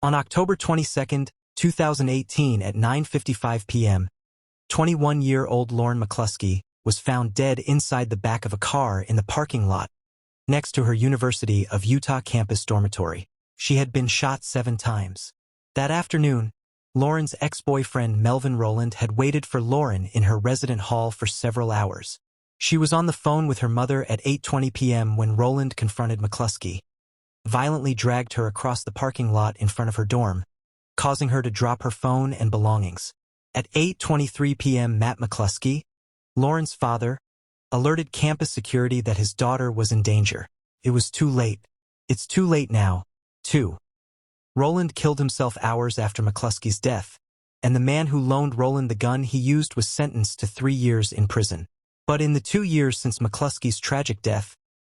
On October 22, 2018 at 9:55 p.m., 21-year-old Lauren Maccluaskey was found dead inside the back of a car in the parking lot next to her University of Utah campus dormitory. She had been shot 7 times. That afternoon, Lauren's ex-boyfriend Melvin Rowland had waited for Lauren in her resident hall for several hours. She was on the phone with her mother at 8:20 p.m. when Rowland confronted Maccluaskey, violently dragged her across the parking lot in front of her dorm, causing her to drop her phone and belongings. At 8:23 p.m. Matt Maccluaskey, Lauren's father, alerted campus security that his daughter was in danger. It was too late. It's too late now, too. Rowland killed himself hours after Maccluaskey's death, and the man who loaned Rowland the gun he used was sentenced to 3 years in prison. But in the 2 years since Maccluaskey's tragic death,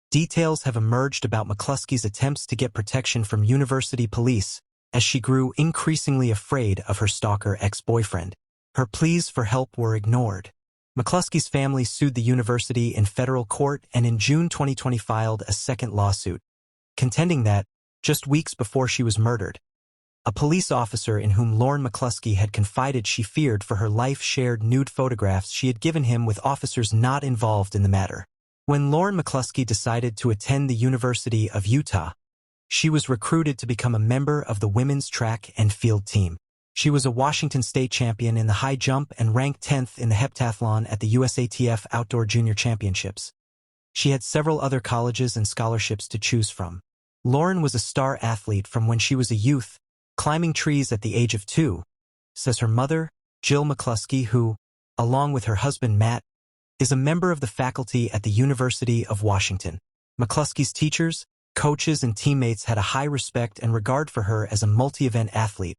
details have emerged about Maccluaskey's attempts to get protection from university police as she grew increasingly afraid of her stalker ex-boyfriend. Her pleas for help were ignored. Maccluaskey's family sued the university in federal court and in June 2020 filed a second lawsuit, contending that, just weeks before she was murdered, a police officer in whom Lauren Maccluaskey had confided she feared for her life shared nude photographs she had given him with officers not involved in the matter. When Lauren Maccluaskey decided to attend the University of Utah, she was recruited to become a member of the women's track and field team. She was a Washington State champion in the high jump and ranked 10th in the heptathlon at the USATF Outdoor Junior Championships. She had several other colleges and scholarships to choose from. Lauren was a star athlete from when she was a youth, climbing trees at the age of 2, says her mother, Jill Maccluaskey, who, along with her husband Matt, is a member of the faculty at the University of Washington. Maccluaskey's teachers, coaches, and teammates had a high respect and regard for her as a multi-event athlete,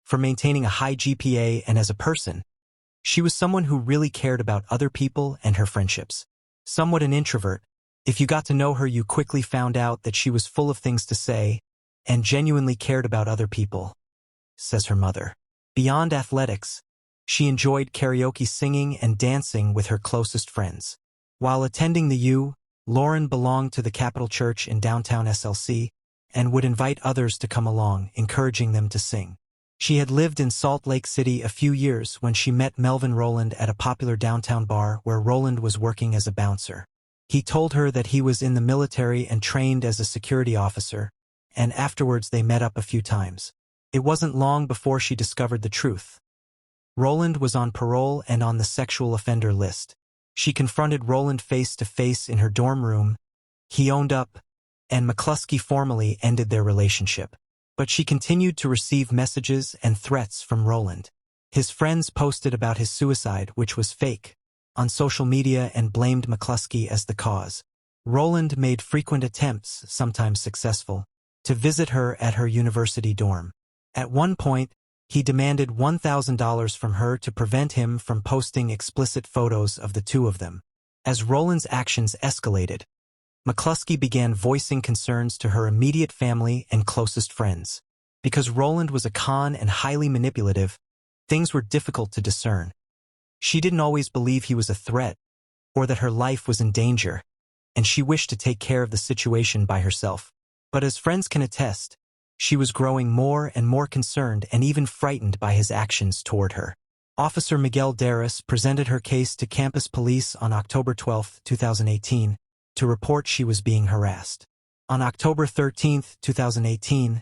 for maintaining a high GPA, and as a person. She was someone who really cared about other people and her friendships. Somewhat an introvert, if you got to know her you quickly found out that she was full of things to say and genuinely cared about other people, says her mother. Beyond athletics, she enjoyed karaoke singing and dancing with her closest friends. While attending the U, Lauren belonged to the Capitol Church in downtown SLC and would invite others to come along, encouraging them to sing. She had lived in Salt Lake City a few years when she met Melvin Rowland at a popular downtown bar where Rowland was working as a bouncer. He told her that he was in the military and trained as a security officer, and afterwards they met up a few times. It wasn't long before she discovered the truth. Rowland was on parole and on the sexual offender list. She confronted Rowland face-to-face in her dorm room. He owned up, and Maccluaskey formally ended their relationship. But she continued to receive messages and threats from Rowland. His friends posted about his suicide, which was fake, on social media and blamed Maccluaskey as the cause. Rowland made frequent attempts, sometimes successful, to visit her at her university dorm. At one point, he demanded $1,000 from her to prevent him from posting explicit photos of the two of them. As Rowland's actions escalated, Maccluaskey began voicing concerns to her immediate family and closest friends. Because Rowland was a con and highly manipulative, things were difficult to discern. She didn't always believe he was a threat, or that her life was in danger, and she wished to take care of the situation by herself. But as friends can attest, she was growing more and more concerned and even frightened by his actions toward her. Officer Miguel Darris presented her case to campus police on October 12, 2018, to report she was being harassed. On October 13, 2018,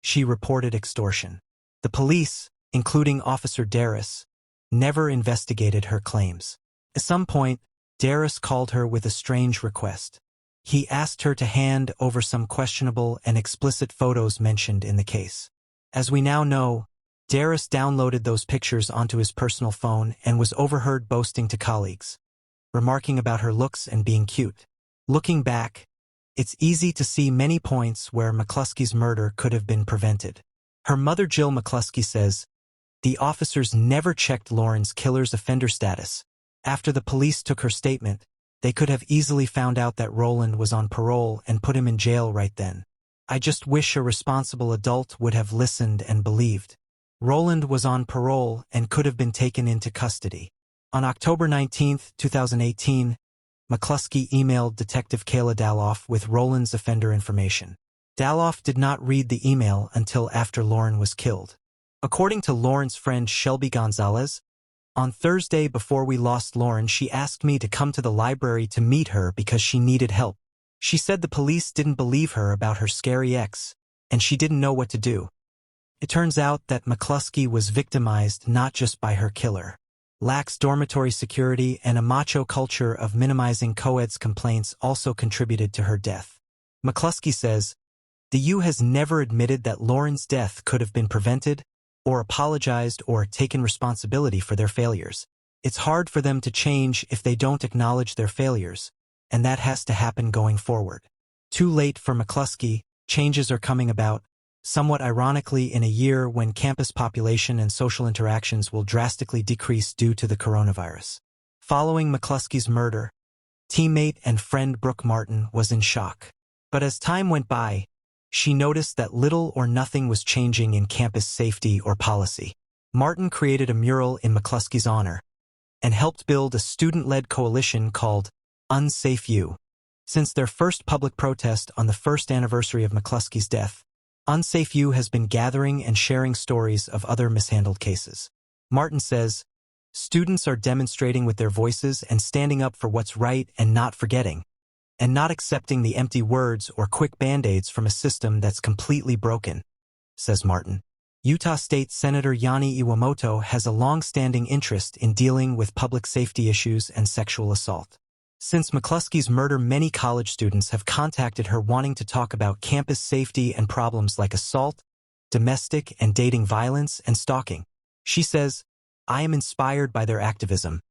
she reported extortion. The police, including Officer Darris, never investigated her claims. At some point, Darris called her with a strange request. He asked her to hand over some questionable and explicit photos mentioned in the case. As we now know, Darris downloaded those pictures onto his personal phone and was overheard boasting to colleagues, remarking about her looks and being cute. Looking back, it's easy to see many points where Maccluaskey's murder could have been prevented. Her mother Jill Maccluaskey says, "The officers never checked Lauren's killer's offender status. After the police took her statement, they could have easily found out that Rowland was on parole and put him in jail right then. I just wish a responsible adult would have listened and believed." Rowland was on parole and could have been taken into custody. On October 19, 2018, Maccluaskey emailed Detective Kayla Daloff with Rowland's offender information. Daloff did not read the email until after Lauren was killed. According to Lauren's friend Shelby Gonzalez, on Thursday before we lost Lauren, she asked me to come to the library to meet her because she needed help. She said the police didn't believe her about her scary ex, and she didn't know what to do. It turns out that Maccluaskey was victimized not just by her killer. Lax dormitory security and a macho culture of minimizing co-eds complaints also contributed to her death. Maccluaskey says, "The U has never admitted that Lauren's death could have been prevented, or apologized or taken responsibility for their failures. It's hard for them to change if they don't acknowledge their failures, and that has to happen going forward." Too late for Maccluaskey, changes are coming about, somewhat ironically in a year when campus population and social interactions will drastically decrease due to the coronavirus. Following Maccluaskey's murder, teammate and friend Brooke Martin was in shock. But as time went by, she noticed that little or nothing was changing in campus safety or policy. Martin created a mural in Maccluaskey's honor and helped build a student-led coalition called Unsafe U. Since their first public protest on the first anniversary of Maccluaskey's death, Unsafe U has been gathering and sharing stories of other mishandled cases. Martin says, "Students are demonstrating with their voices and standing up for what's right and not forgetting, and not accepting the empty words or quick band-aids from a system that's completely broken," says Martin. Utah State Senator Yanni Iwamoto has a long-standing interest in dealing with public safety issues and sexual assault. Since Maccluaskey's murder, many college students have contacted her wanting to talk about campus safety and problems like assault, domestic and dating violence, and stalking. She says, "I am inspired by their activism,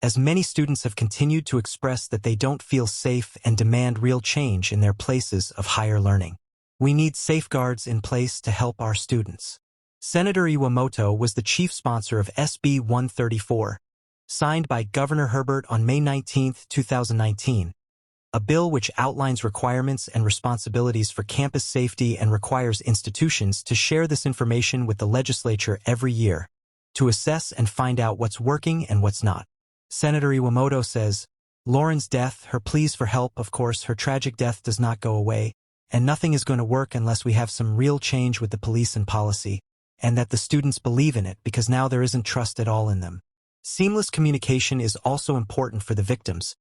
as many students have continued to express that they don't feel safe and demand real change in their places of higher learning. We need safeguards in place to help our students." Senator Iwamoto was the chief sponsor of SB 134, signed by Governor Herbert on May 19, 2019, a bill which outlines requirements and responsibilities for campus safety and requires institutions to share this information with the legislature every year to assess and find out what's working and what's not. Senator Iwamoto says, "Lauren's death, her pleas for help, of course, her tragic death does not go away, and nothing is going to work unless we have some real change with the police and policy, and that the students believe in it because now there isn't trust at all in them. Seamless communication is also important for the victims,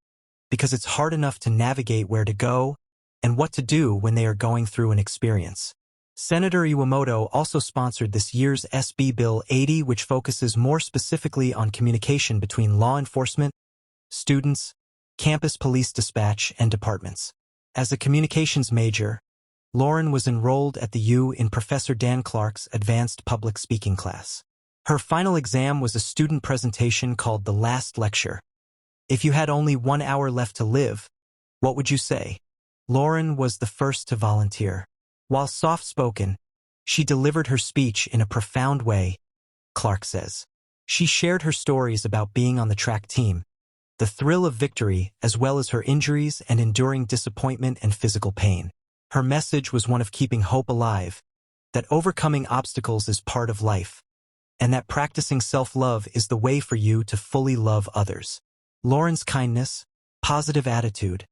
because it's hard enough to navigate where to go and what to do when they are going through an experience." Senator Iwamoto also sponsored this year's SB Bill 80, which focuses more specifically on communication between law enforcement, students, campus police dispatch, and departments. As a communications major, Lauren was enrolled at the U in Professor Dan Clark's advanced public speaking class. Her final exam was a student presentation called The Last Lecture. If you had only 1 hour left to live, what would you say? Lauren was the first to volunteer. While soft-spoken, she delivered her speech in a profound way, Clark says. She shared her stories about being on the track team, the thrill of victory, as well as her injuries and enduring disappointment and physical pain. Her message was one of keeping hope alive, that overcoming obstacles is part of life, and that practicing self-love is the way for you to fully love others. Lauren's kindness, positive attitude,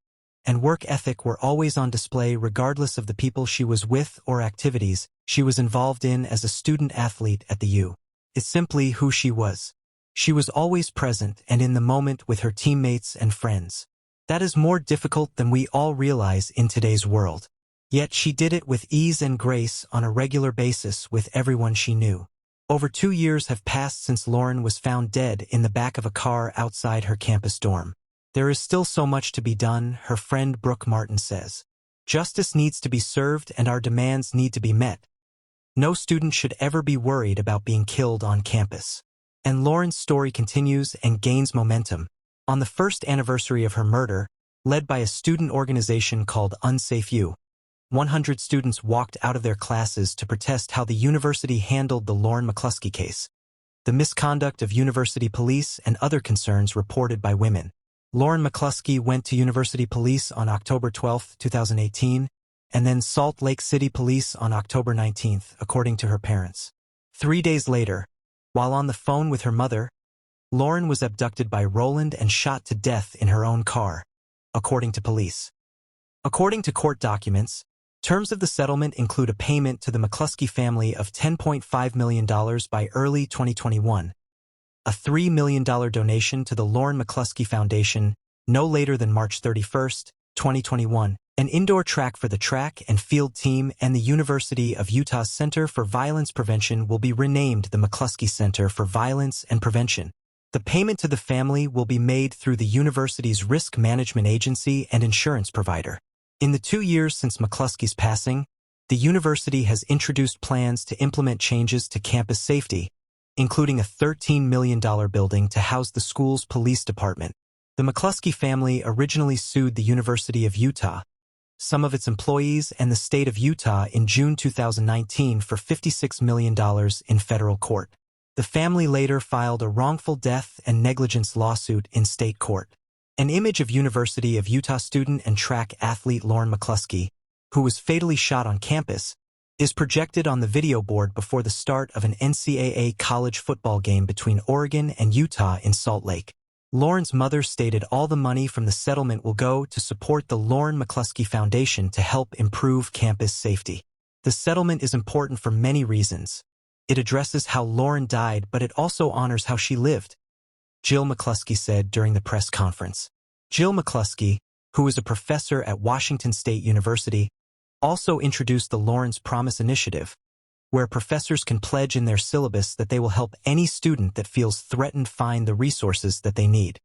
and work ethic were always on display regardless of the people she was with or activities she was involved in as a student-athlete at the U. It's simply who she was. She was always present and in the moment with her teammates and friends. That is more difficult than we all realize in today's world. Yet she did it with ease and grace on a regular basis with everyone she knew. Over 2 years have passed since Lauren was found dead in the back of a car outside her campus dorm. There is still so much to be done, her friend Brooke Martin says. Justice needs to be served and our demands need to be met. No student should ever be worried about being killed on campus. And Lauren's story continues and gains momentum. On the first anniversary of her murder, led by a student organization called Unsafe U, 100 students walked out of their classes to protest how the university handled the Lauren Maccluaskey case, the misconduct of university police, and other concerns reported by women. Lauren Maccluaskey went to University Police on October 12, 2018, and then Salt Lake City Police on October 19, according to her parents. 3 days later, while on the phone with her mother, Lauren was abducted by Roland and shot to death in her own car, according to police. According to court documents, Terms of the settlement include a payment to the Maccluaskey family of $10.5 million by early 2021, a $3 million donation to the Lauren Maccluaskey Foundation no later than March 31, 2021, an indoor track for the track and field team, and the University of Utah's Center for Violence Prevention will be renamed the Maccluaskey Center for Violence and Prevention. The payment to the family will be made through the university's risk management agency and insurance provider. In the 2 years since Maccluaskey's passing, the university has introduced plans to implement changes to campus safety, including a $13 million building to house the school's police department. The Maccluaskey family originally sued the University of Utah, some of its employees, and the state of Utah in June 2019 for $56 million in federal court. The family later filed a wrongful death and negligence lawsuit in state court. An image of University of Utah student and track athlete Lauren Maccluaskey, who was fatally shot on campus, is projected on the video board before the start of an NCAA college football game between Oregon and Utah in Salt Lake. Lauren's mother stated all the money from the settlement will go to support the Lauren Maccluaskey Foundation to help improve campus safety. The settlement is important for many reasons. It addresses how Lauren died, but it also honors how she lived, Jill Maccluaskey said during the press conference. Jill Maccluaskey, who is a professor at Washington State University, also introduced the Lauren's Promise Initiative, where professors can pledge in their syllabus that they will help any student that feels threatened find the resources that they need.